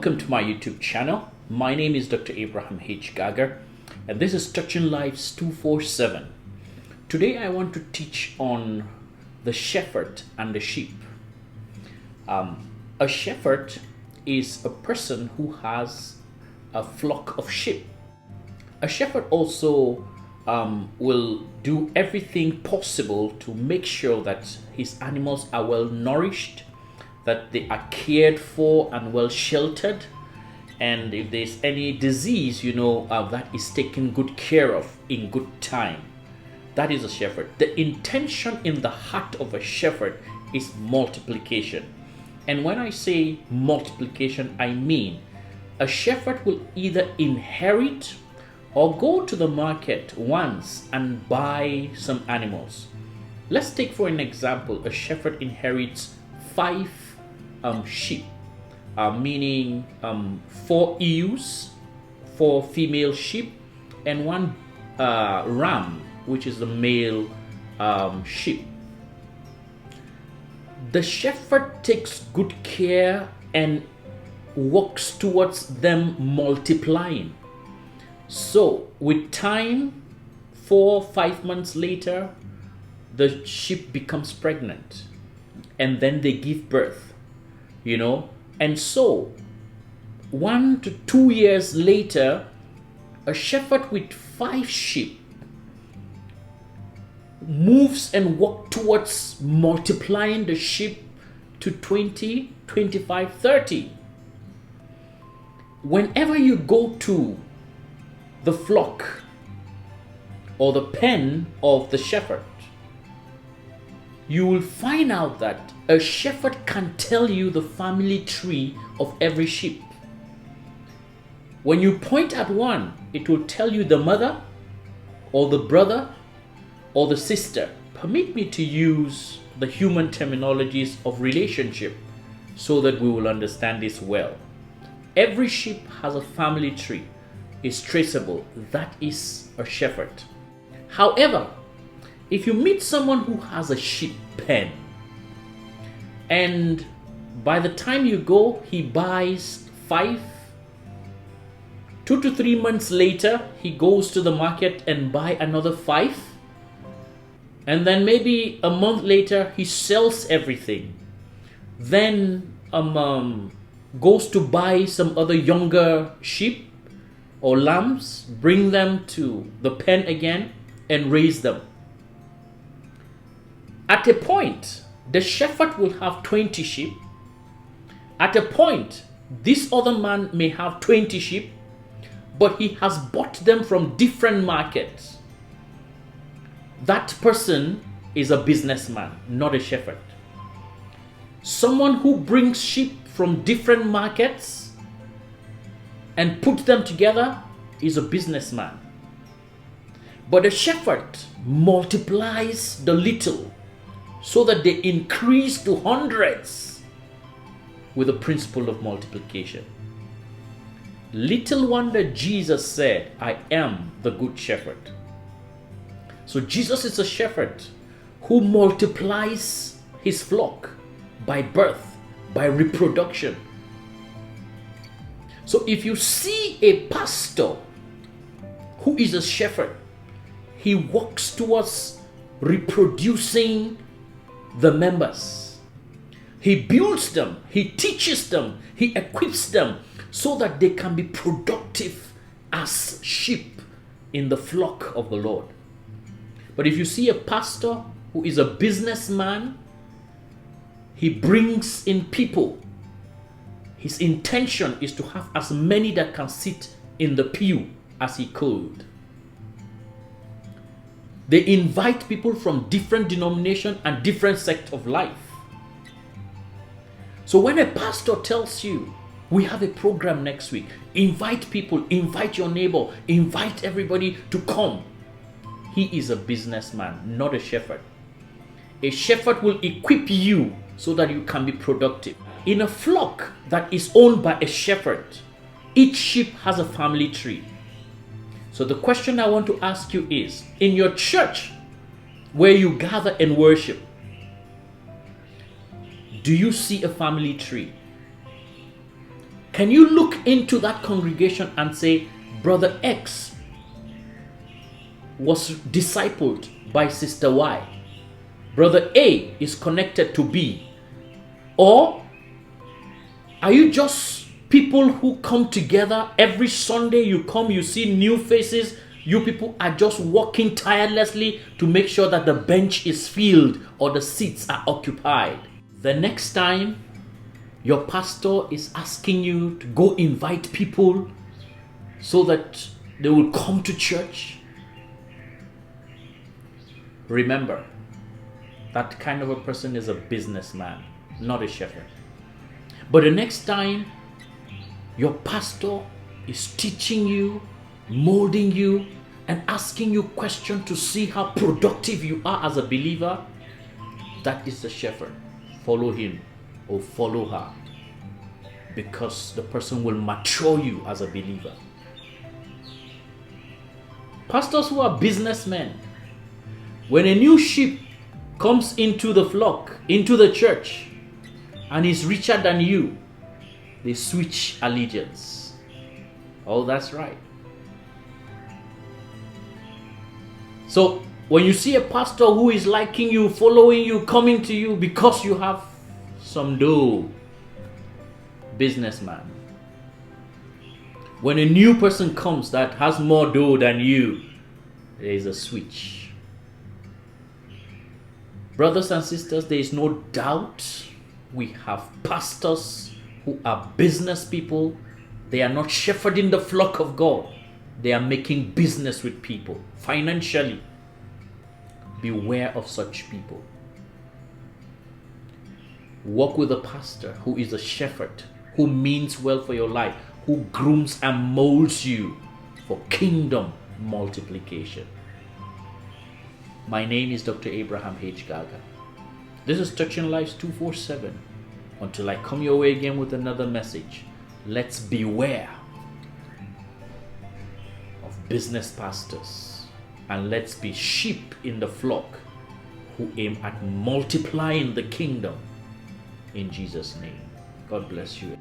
Welcome to my YouTube channel. My name is Dr. Abraham H. Gager, and this is Touching Lives 247. Today I want to teach on the shepherd and the sheep. A shepherd is a person who has a flock of sheep. A shepherd also will do everything possible to make sure that his animals are well nourished, that they are cared for and well sheltered, and if there's any disease, that is taken good care of in good time. That is a shepherd. The intention in the heart of a shepherd is multiplication. And when I say multiplication, I mean a shepherd will either inherit or go to the market once and buy some animals. Let's take for an example, a shepherd inherits 5 sheep, meaning 4 ewes, 4 female sheep, and 1 ram, which is the male sheep. The shepherd takes good care and works towards them multiplying. So with time, 4 or 5 months later, the sheep becomes pregnant, and then they give birth. And so 1 to 2 years later, a shepherd with 5 sheep moves and walks towards multiplying the sheep to 20, 25, 30. Whenever you go to the flock or the pen of the shepherd, you will find out that a shepherd can tell you the family tree of every sheep. When you point at one, it will tell you the mother or the brother or the sister. Permit me to use the human terminologies of relationship so that we will understand this well. Every sheep has a family tree, is traceable. That is a shepherd. However, if you meet someone who has a sheep pen, and by the time you go, he buys 5, 2 to 3 months later, he goes to the market and buy another 5, and then maybe a month later, he sells everything. Then goes to buy some other younger sheep or lambs, bring them to the pen again, and raise them. At a point, the shepherd will have 20 sheep. At a point, this other man may have 20 sheep, but he has bought them from different markets. That person is a businessman, not a shepherd. Someone who brings sheep from different markets and puts them together is a businessman. But a shepherd multiplies the little so that they increase to hundreds with the principle of multiplication. Little wonder Jesus said, I am the good shepherd. So Jesus is a shepherd who multiplies his flock by birth, by reproduction. So if you see a pastor who is a shepherd, he works towards reproducing the members. He builds them, he teaches them, he equips them so that they can be productive as sheep in the flock of the Lord. But if you see a pastor who is a businessman, he brings in people. His intention is to have as many that can sit in the pew as he could. They invite people from different denominations and different sects of life. So when a pastor tells you, we have a program next week, invite people, invite your neighbor, invite everybody to come, he is a businessman, not a shepherd. A shepherd will equip you so that you can be productive. In a flock that is owned by a shepherd, each sheep has a family tree. So the question I want to ask you is, in your church where you gather and worship, do you see a family tree? Can you look into that congregation and say, Brother X was discipled by Sister Y. Brother A is connected to B. Or are you just people who come together every Sunday? You come, you see new faces. You people are just working tirelessly to make sure that the bench is filled or the seats are occupied. The next time your pastor is asking you to go invite people so that they will come to church, remember, that kind of a person is a businessman, not a shepherd. But the next time your pastor is teaching you, molding you, and asking you questions to see how productive you are as a believer, that is the shepherd. Follow him or follow her, because the person will mature you as a believer. Pastors who are businessmen, when a new sheep comes into the flock, into the church, and is richer than you, they switch allegiance. Oh, that's right. So when you see a pastor who is liking you, following you, coming to you because you have some dough, businessman. When a new person comes that has more dough than you, there is a switch. Brothers and sisters, there is no doubt we have pastors who are business people. They are not shepherding the flock of God. They are making business with people financially. Beware of such people. Walk with a pastor who is a shepherd, who means well for your life, who grooms and molds you for kingdom multiplication. My name is Dr. Abraham H. Gaga. This is Touching Lives 247. Until I come your way again with another message, let's beware of business pastors, and let's be sheep in the flock who aim at multiplying the kingdom in Jesus' name. God bless you.